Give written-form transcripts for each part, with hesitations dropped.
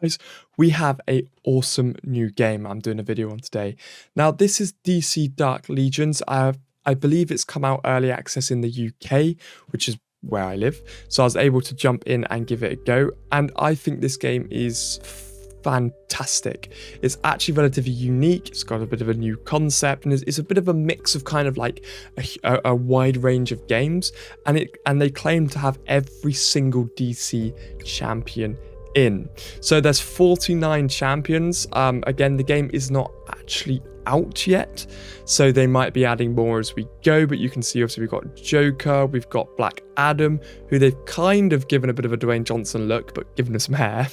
Guys, we have a awesome new game I'm doing a video on today. Now, this is DC Dark Legions. I believe it's come out early access in the UK, which is where I live. So I was able to jump in and give it a go. And I think this game is fantastic. It's actually relatively unique. It's got a bit of a new concept, and it's a bit of a mix of kind of like a wide range of games. And they claim to have every single DC champion in. So there's 49 champions. Again, the game is not actually out yet, so they might be adding more as we go, but you can see obviously we've got Joker, we've got Black Adam, who they've kind of given a bit of a Dwayne Johnson look, but given him some hair.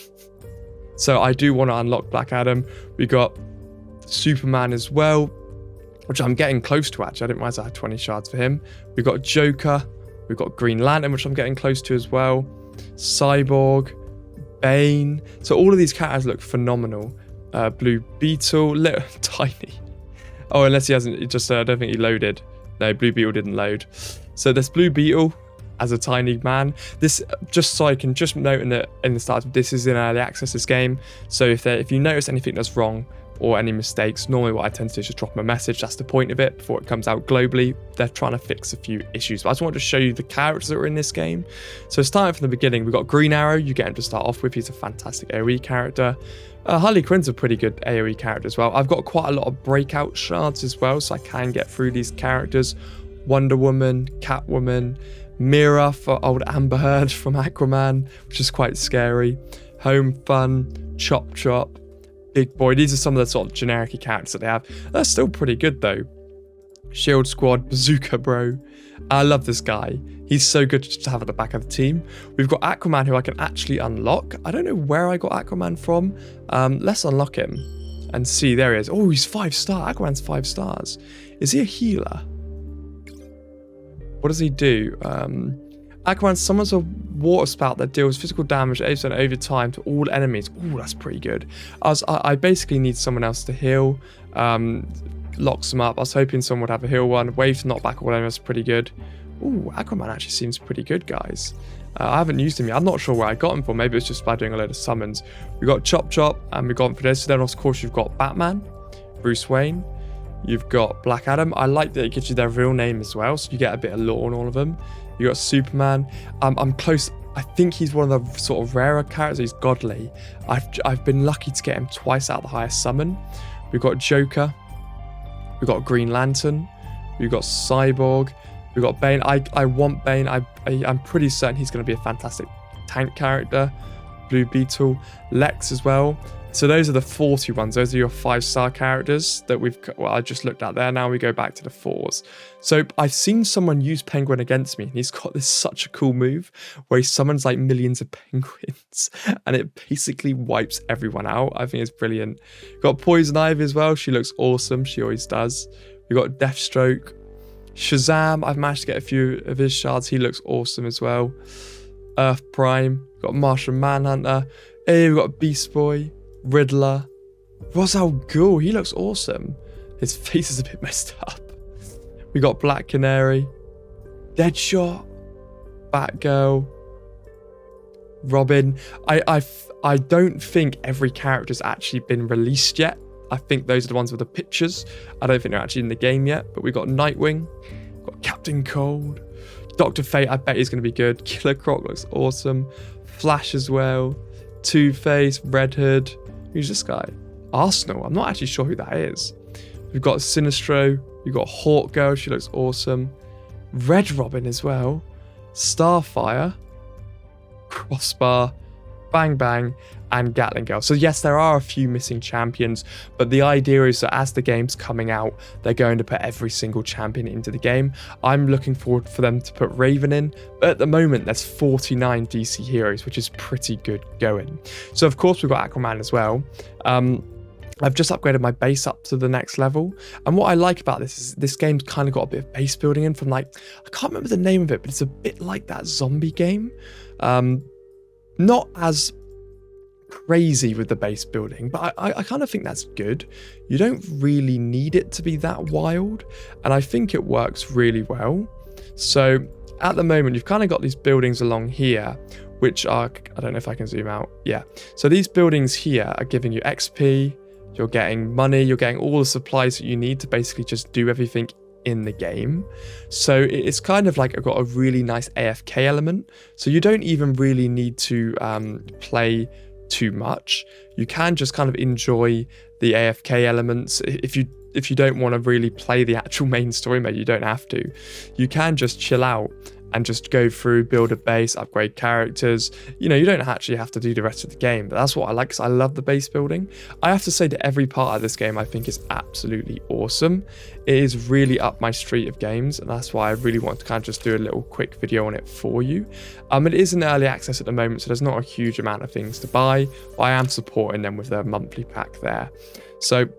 So I do want to unlock Black Adam. We got Superman as well, which I'm getting close to actually. I didn't realize I had 20 shards for him. We've got Joker, we've got Green Lantern, which I'm getting close to as well. Cyborg, Bane. So all of these characters look phenomenal. Blue Beetle, little tiny. Oh, unless he hasn't, I don't think he loaded. No, Blue Beetle didn't load. So there's Blue Beetle as a tiny man. This, just so I can just note in the start, this is in early access, this game. So if you notice anything that's wrong or any mistakes, normally what I tend to do is just drop them a message. That's the point of it before it comes out globally. They're trying to fix a few issues. But I just wanted to show you the characters that are in this game. So starting from the beginning, we've got Green Arrow. You get him to start off with. He's a fantastic AoE character. Harley Quinn's a pretty good AoE character as well. I've got quite a lot of breakout shards as well, so I can get through these characters. Wonder Woman, Catwoman, Mira for old Amber Heard from Aquaman, which is quite scary. Home Fun, Chop Chop, Big Boy. These are some of the sort of generic characters that they have. They're still pretty good though. Shield Squad, Bazooka Bro. I love this guy. He's so good to have at the back of the team. We've got Aquaman, who I can actually unlock. I don't know where I got Aquaman from. Let's unlock him and see. There he is. Oh, he's 5-star. Aquaman's 5 stars. Is he a healer? What does he do? Aquaman summons a water spout that deals physical damage 8% over time to all enemies. Oh, that's pretty good. I basically need someone else to heal. Locks them up. I was hoping someone would have a heal one. Wave to knock back all enemies. Pretty good. Ooh, Aquaman actually seems pretty good, guys. I haven't used him yet. I'm not sure where I got him from. Maybe it's just by doing a load of summons. We got Chop Chop, and we got him for this. So then, of course, you've got Batman, Bruce Wayne. You've got Black Adam. I like that it gives you their real name as well, so you get a bit of lore on all of them. You got Superman. I'm close. I think he's one of the sort of rarer characters. He's godly. I've been lucky to get him twice out of the highest summon. We've got Joker. We've got Green Lantern. We've got Cyborg. We've got Bane. I want Bane. I'm pretty certain he's going to be a fantastic tank character. Blue Beetle. Lex as well. So those are the 40 ones. Those are your 5-star characters that I just looked at there. Now we go back to the 4s. So I've seen someone use Penguin against me, and he's got such a cool move where he summons like millions of penguins and it basically wipes everyone out. I think it's brilliant. Got Poison Ivy as well. She looks awesome. She always does. We got Deathstroke. Shazam. I've managed to get a few of his shards. He looks awesome as well. Earth Prime. Got Martian Manhunter. Hey, we've got Beast Boy. Riddler. Ra's al Ghul, he looks awesome. His face is a bit messed up. We got Black Canary, Deadshot, Batgirl, Robin. I don't think every character's actually been released yet. I think those are the ones with the pictures. I don't think they're actually in the game yet. But we got Nightwing, got Captain Cold, Dr. Fate. I bet he's going to be good. Killer Croc looks awesome. Flash as well. Two-Face, Red Hood. Who's this guy? Arsenal. I'm not actually sure who that is. We've got Sinestro. We've got Hawk Girl. She looks awesome. Red Robin as well. Starfire. Crossbar. Bang Bang. And Gatling Girl. So yes, there are a few missing champions, but the idea is that as the game's coming out, they're going to put every single champion into the game. I'm looking forward for them to put Raven in, but at the moment there's 49 DC heroes, which is pretty good going. So of course we've got Aquaman as well. I've just upgraded my base up to the next level, and what I like about this is this game's kind of got a bit of base building in from, like, I can't remember the name of it, but it's a bit like that zombie game. Not as crazy with the base building, but I kind of think that's good. You don't really need it to be that wild, and I think it works really well. So at the moment you've kind of got these buildings along here which are, I don't know if I can zoom out. Yeah. So these buildings here are giving you XP, you're getting money, you're getting all the supplies that you need to basically just do everything in the game. So it's kind of like got a really nice AFK element. So you don't even really need to play too much. You can just kind of enjoy the AFK elements. If you don't want to really play the actual main story mode, you don't have to. You can just chill out and just go through, build a base, upgrade characters. You know, you don't actually have to do the rest of the game, but that's what I like, because I love the base building. I have to say that every part of this game I think is absolutely awesome. It is really up my street of games, and that's why I really want to kind of just do a little quick video on it for you. It is in early access at the moment, so there's not a huge amount of things to buy, but I am supporting them with their monthly pack there. So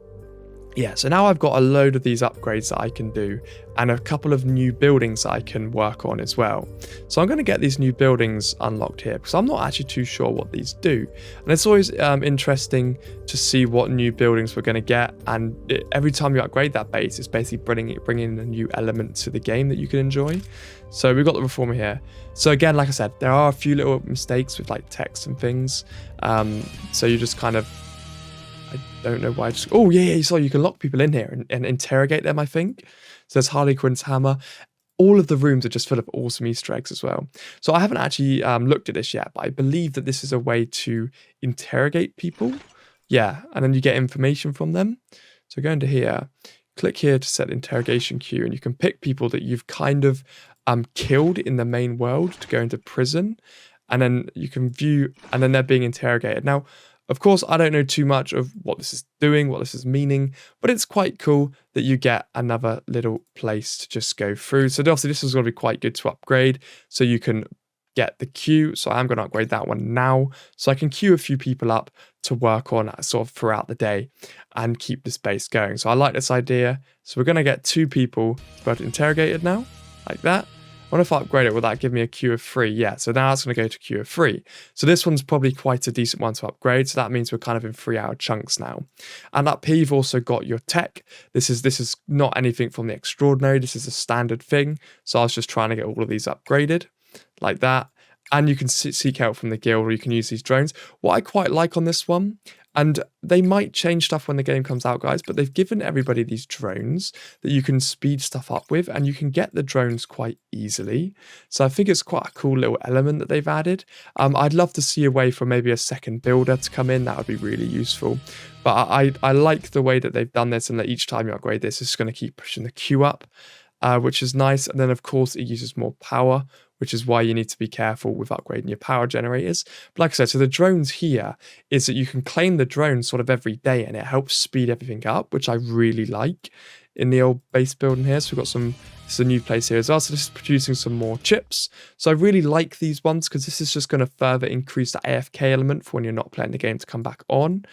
yeah, so now I've got a load of these upgrades that I can do and a couple of new buildings that I can work on as well. So I'm going to get these new buildings unlocked here because I'm not actually too sure what these do. And it's always interesting to see what new buildings we're going to get. And every time you upgrade that base, it's basically bringing a new element to the game that you can enjoy. So we've got the reformer here. So again, like I said, there are a few little mistakes with like text and things. So you just kind of, I don't know why. Oh yeah, so you can lock people in here and interrogate them, I think. So there's Harley Quinn's hammer. All of the rooms are just full of awesome Easter eggs as well. So I haven't actually looked at this yet, but I believe that this is a way to interrogate people. Yeah, and then you get information from them. So go into here, click here to set interrogation queue, and you can pick people that you've kind of killed in the main world to go into prison. And then you can view, and then they're being interrogated. Now, of course, I don't know too much of what this is doing, what this is meaning, but it's quite cool that you get another little place to just go through. So obviously this is going to be quite good to upgrade, so you can get the queue. So I'm going to upgrade that one now, so I can queue a few people up to work on sort of throughout the day and keep this base going. So I like this idea. So we're going to get 2 people got interrogated now, like that. I wonder if I upgrade it, will that give me a queue of 3? Yeah, so now it's going to go to queue of 3. So this one's probably quite a decent one to upgrade. So that means we're kind of in 3-hour chunks now. And up here, you've also got your tech. This is not anything from the extraordinary. This is a standard thing. So I was just trying to get all of these upgraded like that. And you can seek help from the guild, or you can use these drones. What I quite like on this one, and they might change stuff when the game comes out, guys, but they've given everybody these drones that you can speed stuff up with, and you can get the drones quite easily. So I think it's quite a cool little element that they've added. I'd love to see a way for maybe a second builder to come in. That would be really useful. But I like the way that they've done this, and that each time you upgrade this, it's going to keep pushing the queue up, which is nice. And then, of course, it uses more power, which is why you need to be careful with upgrading your power generators. But like I said, so the drones here is that you can claim the drones sort of every day, and it helps speed everything up, which I really like in the old base building here. So we've got this is a new place here as well. So this is producing some more chips. So I really like these ones because this is just going to further increase the AFK element for when you're not playing the game to come back on.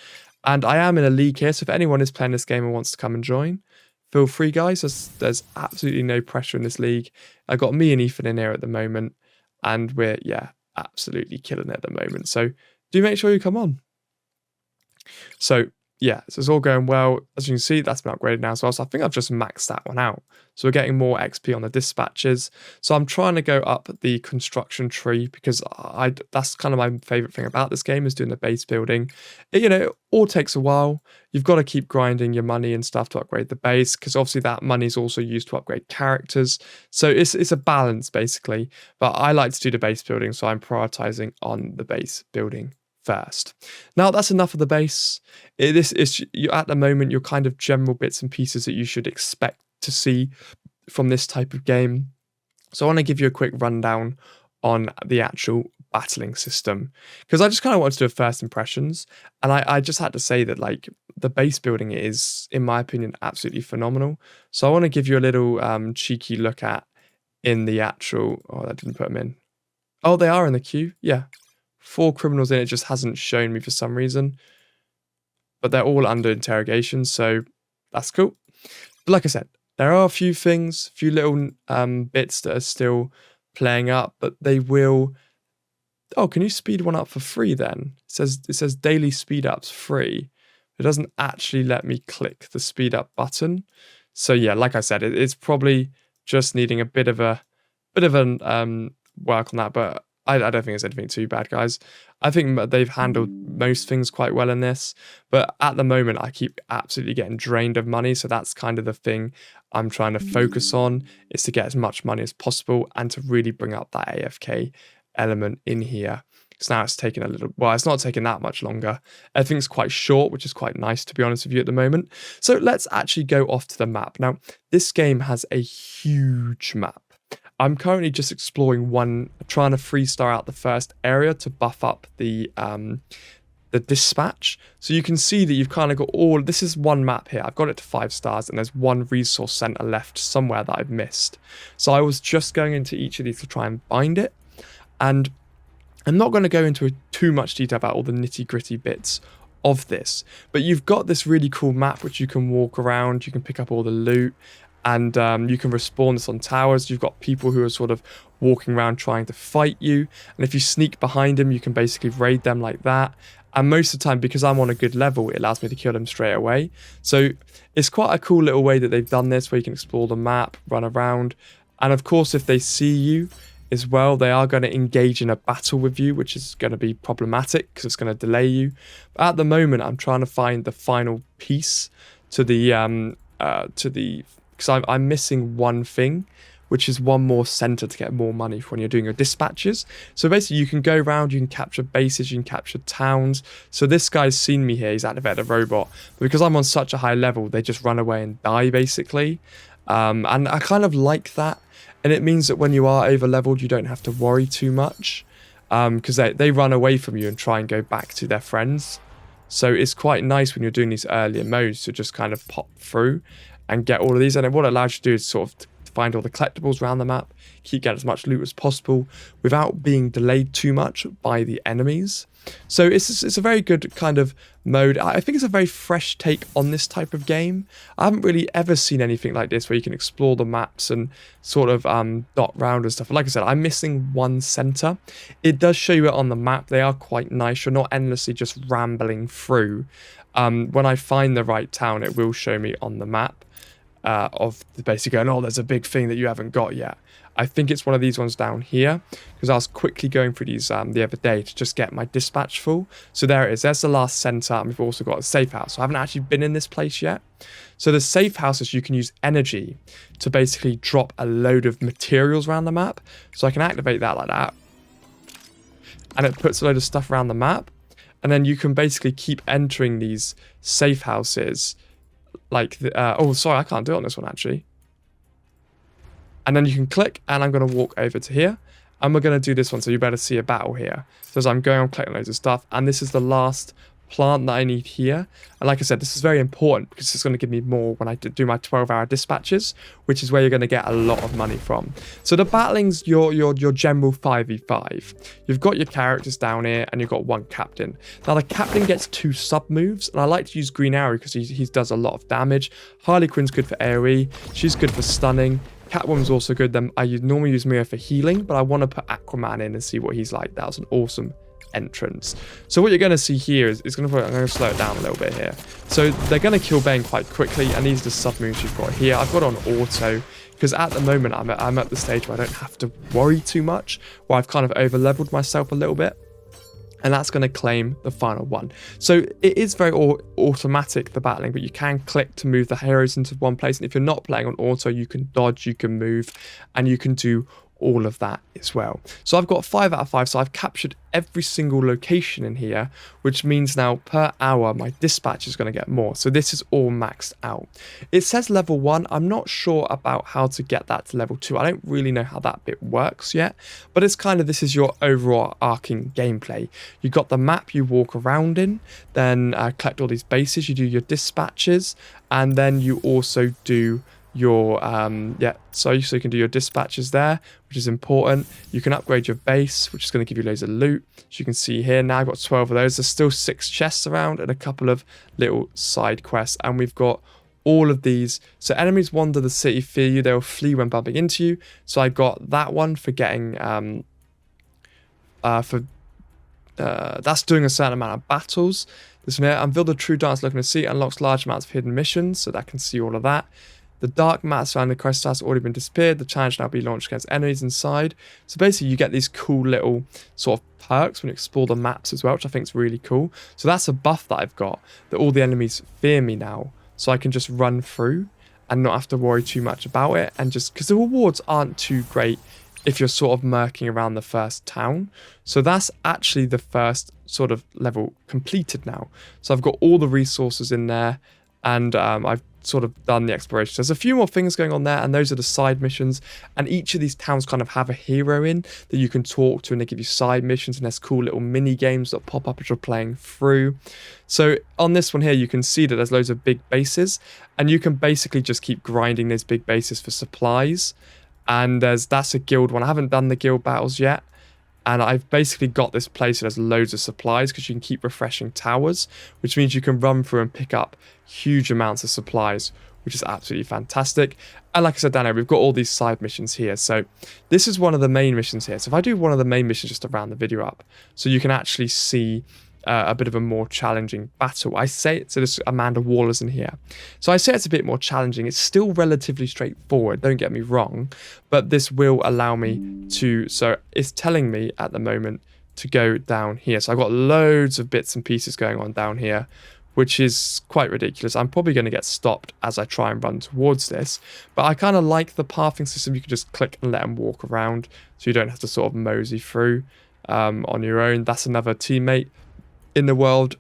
And I am in a league here, so if anyone is playing this game and wants to come and join, feel free, guys. There's absolutely no pressure in this league. I got me and Ethan in here at the moment, and we're, yeah, absolutely killing it at the moment. So do make sure you come on. So yeah, so it's all going well. As you can see, that's been upgraded now as well. So I think I've just maxed that one out. So we're getting more XP on the dispatches. So I'm trying to go up the construction tree because that's kind of my favorite thing about this game, is doing the base building. It all takes a while. You've got to keep grinding your money and stuff to upgrade the base, because obviously that money is also used to upgrade characters. So it's a balance basically. But I like to do the base building, so I'm prioritizing on the base building first. Now that's enough of the base. This is at the moment your kind of general bits and pieces that you should expect to see from this type of game. So I want to give you a quick rundown on the actual battling system, because I just kind of wanted to do a first impressions, and I just had to say that like the base building is, in my opinion, absolutely phenomenal. So I want to give you a little cheeky look at in the actual, oh, that didn't put them in. Oh, they are in the queue. Yeah. 4 criminals in it, just hasn't shown me for some reason. But they're all under interrogation, so that's cool. But like I said, there are a few things, a few little bits that are still playing up, but they will... Oh, can you speed one up for free then? It says daily speed ups free. It doesn't actually let me click the speed up button. So yeah, like I said, it's probably just needing a bit of work on that, but I don't think it's anything too bad, guys. I think they've handled most things quite well in this, but at the moment I keep absolutely getting drained of money, so that's kind of the thing I'm trying to focus on, is to get as much money as possible and to really bring up that AFK element in here. Because now it's taking a little, well, it's not taking that much longer. Everything's quite short, which is quite nice, to be honest with you, at the moment. So let's actually go off to the map. Now, this game has a huge map. I'm currently just exploring one, trying to 3-star out the first area to buff up the dispatch. So you can see that you've kind of got all, this is one map here. I've got it to 5 stars and there's one resource center left somewhere that I've missed. So I was just going into each of these to try and find it. And I'm not going to go into too much detail about all the nitty gritty bits of this, but you've got this really cool map which you can walk around, you can pick up all the loot, and you can respawn this on towers. You've got people who are sort of walking around trying to fight you, and if you sneak behind them, you can basically raid them like that. And most of the time, because I'm on a good level, it allows me to kill them straight away. So it's quite a cool little way that they've done this, where you can explore the map, run around, and of course, if they see you as well, they are going to engage in a battle with you, which is going to be problematic because it's going to delay you. But at the moment, I'm trying to find the final piece to the because I'm missing one thing, which is one more center to get more money for when you're doing your dispatches. So basically you can go around, you can capture bases, you can capture towns. So this guy's seen me here, he's activated a robot. But because I'm on such a high level, they just run away and die basically. And I kind of like that. And it means that when you are over leveled, you don't have to worry too much. Because they run away from you and try and go back to their friends. So it's quite nice when you're doing these earlier modes to just kind of pop through and get all of these. And what it allows you to do is sort of find all the collectibles around the map, keep getting as much loot as possible without being delayed too much by the enemies. So it's a very good kind of mode. I think it's a very fresh take on this type of game. I haven't really ever seen anything like this where you can explore the maps and sort of dot round and stuff. Like I said, I'm missing one center. It does show you it on the map. They are quite nice. You're not endlessly just rambling through. When I find the right town, it will show me on the map. Of basically going, oh, there's a big thing that you haven't got yet. I think it's one of these ones down here, because I was quickly going through these the other day to just get my dispatch full. So there it is. There's the last center, and we've also got a safe house. So I haven't actually been in this place yet. So the safe houses, you can use energy to basically drop a load of materials around the map. So I can activate that like that, and it puts a load of stuff around the map, and then you can basically keep entering these safe houses. Like, oh, sorry, I can't do it on this one, actually. And then you can click, and I'm going to walk over to here. And we're going to do this one, so you better see a battle here. So as I'm going, I'm collecting loads of stuff. And this is the last plant that I need here. And like I said, this is very important because it's going to give me more when I do my 12-hour dispatches, which is where you're going to get a lot of money from. So the battling's your general 5v5. You've got your characters down here and you've got one captain. Now the captain gets 2 sub moves, and I like to use Green Arrow because he does a lot of damage. Harley Quinn's good for AoE. She's good for stunning. Catwoman's also good. Then I normally use Mia for healing, but I want to put Aquaman in and see what he's like. That was an awesome entrance. So what you're going to see here is I'm going to slow it down a little bit here. So they're going to kill Bane quite quickly, and these are the sub moves you've got here. I've got on auto because at the moment I'm at the stage where I don't have to worry too much, where I've kind of over leveled myself a little bit. And that's going to claim the final one. So it is very automatic, the battling, but you can click to move the heroes into one place. And if you're not playing on auto, you can dodge, you can move, and you can do all of that as well. So I've got 5 out of 5, so I've captured every single location in here, which means now per hour my dispatch is going to get more. So this is all maxed out. It says level 1. I'm not sure about how to get that to level 2. I don't really know how that bit works yet, but it's kind of, this is your overall arcing gameplay. You've got the map you walk around in, then collect all these bases, you do your dispatches, and then you also do your so you can do your dispatches there, which is important. You can upgrade your base, which is going to give you loads of loot. As you can see here, now I've got 12 of those. There's still 6 chests around and a couple of little side quests, and we've got all of these. So enemies wander the city, fear you, they will flee when bumping into you. So I got that one for getting that's doing a certain amount of battles. This one here, unveil the true dance looking to see, unlocks large amounts of hidden missions, so that can see all of that. The dark mats around the crest has already been disappeared. The challenge now be launched against enemies inside. So basically you get these cool little sort of perks when you explore the maps as well, which I think is really cool. So that's a buff that I've got, that all the enemies fear me now. So I can just run through and not have to worry too much about it. And just because the rewards aren't too great if you're sort of murking around the first town. So that's actually the first sort of level completed now. So I've got all the resources in there, and I've sort of done the exploration. There's a few more things going on there, and those are the side missions. And each of these towns kind of have a hero in that you can talk to, and they give you side missions, and there's cool little mini games that pop up as you're playing through. So on this one here, you can see that there's loads of big bases, and you can basically just keep grinding those big bases for supplies. And that's a guild one. I haven't done the guild battles yet. And I've basically got this place that has loads of supplies because you can keep refreshing towers, which means you can run through and pick up huge amounts of supplies, which is absolutely fantastic. And like I said down here, we've got all these side missions here. So this is one of the main missions here. So if I do one of the main missions just to round the video up, so you can actually see a bit of a more challenging battle. I say it, so this Amanda Waller's in here. So I say it's a bit more challenging. It's still relatively straightforward, don't get me wrong, but this will allow me to, so it's telling me at the moment to go down here. So I've got loads of bits and pieces going on down here, which is quite ridiculous. I'm probably going to get stopped as I try and run towards this, but I kind of like the pathing system. You can just click and let them walk around, so you don't have to sort of mosey through on your own. That's another teammate in the world.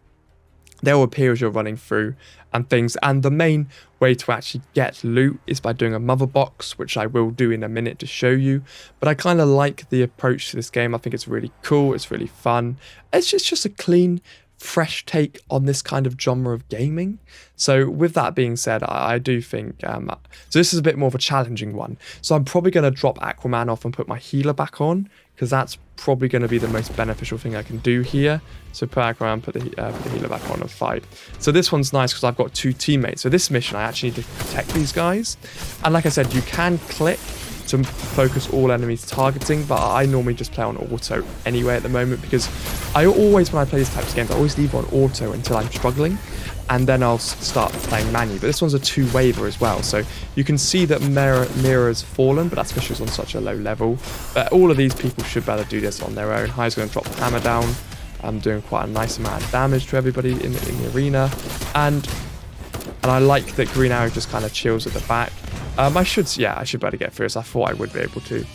They'll appear as you're running through and things. And the main way to actually get loot is by doing a mother box, which I will do in a minute to show you. But I kind of like the approach to this game. I think it's really cool. It's really fun. It's just a clean, fresh take on this kind of genre of gaming. So with that being said, I do think so this is a bit more of a challenging one. So I'm probably going to drop Aquaman off and put my healer back on, because that's probably going to be the most beneficial thing I can do here. So put Aquaman, put the healer back on and fight. So this one's nice because I've got two teammates. So this mission, I actually need to protect these guys. And like I said, you can click to focus all enemies targeting, but I normally just play on auto anyway at the moment, because I always, when I play these types of games, I always leave on auto until I'm struggling, and then I'll start playing manually. But this one's a two-waver as well, so you can see that Mira's fallen, but that's because she's on such a low level. But all of these people should be able to do this on their own. High's going to drop the hammer down. I'm doing quite a nice amount of damage to everybody in the arena, and I like that Green Arrow just kind of chills at the back. I should be able to get through this. I thought I would be able to.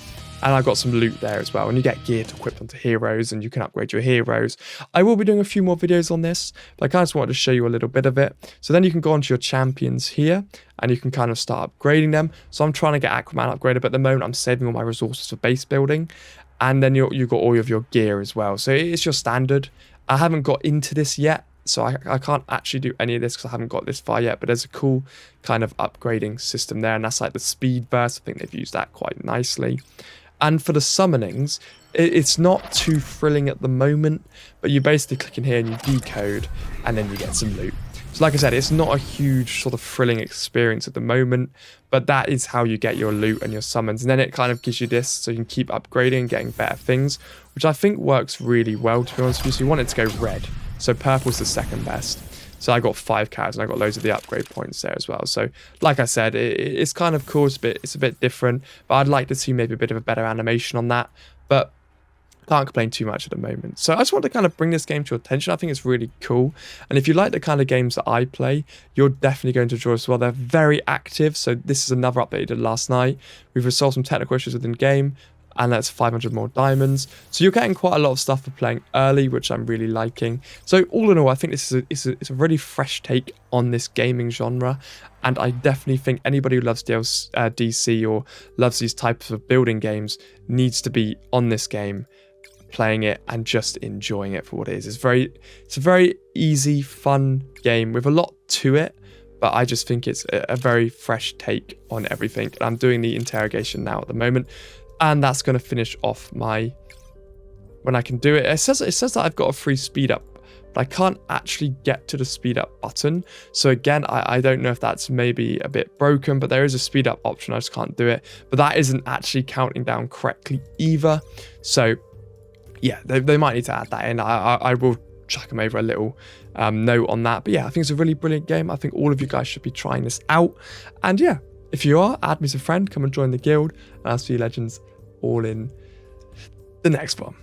And I got some loot there as well. And you get gear to equip onto heroes, and you can upgrade your heroes. I will be doing a few more videos on this, but I kind of just wanted to show you a little bit of it. So then you can go onto your champions here, and you can kind of start upgrading them. So I'm trying to get Aquaman upgraded, but at the moment I'm saving all my resources for base building. And then you've got all of your gear as well. So it's your standard. I haven't got into this yet, so I can't actually do any of this because I haven't got this far yet, but there's a cool kind of upgrading system there, and that's like the speed burst. I think they've used that quite nicely. And for the summonings, it's not too thrilling at the moment, but you basically click in here and you decode, and then you get some loot. So like I said, it's not a huge sort of thrilling experience at the moment, but that is how you get your loot and your summons. And then it kind of gives you this, so you can keep upgrading and getting better things, which I think works really well, to be honest with you. So you want it to go red. So purple's the second best. So I got 5 cards, and I got loads of the upgrade points there as well. So like I said, it's kind of cool. It's a bit different, but I'd like to see maybe a bit of a better animation on that. But can't complain too much at the moment. So I just want to kind of bring this game to your attention. I think it's really cool. And if you like the kind of games that I play, you're definitely going to enjoy as well. They're very active. So this is another update I did last night. We've resolved some technical issues within game, and that's 500 more diamonds. So you're getting quite a lot of stuff for playing early, which I'm really liking. So all in all, I think this is a really fresh take on this gaming genre. And I definitely think anybody who loves DC or loves these types of building games needs to be on this game, playing it and just enjoying it for what it is. It's a very easy, fun game with a lot to it, but I just think it's a very fresh take on everything. And I'm doing the interrogation now at the moment, and that's going to finish off when I can do it. It says that I've got a free speed up, but I can't actually get to the speed up button. So again, I don't know if that's maybe a bit broken, but there is a speed up option. I just can't do it, but that isn't actually counting down correctly either. So yeah, they might need to add that in. I will chuck them over a little note on that. But yeah, I think it's a really brilliant game. I think all of you guys should be trying this out. And yeah, If you are, add me as a friend, come and join the guild, and I'll see you legends all in the next one.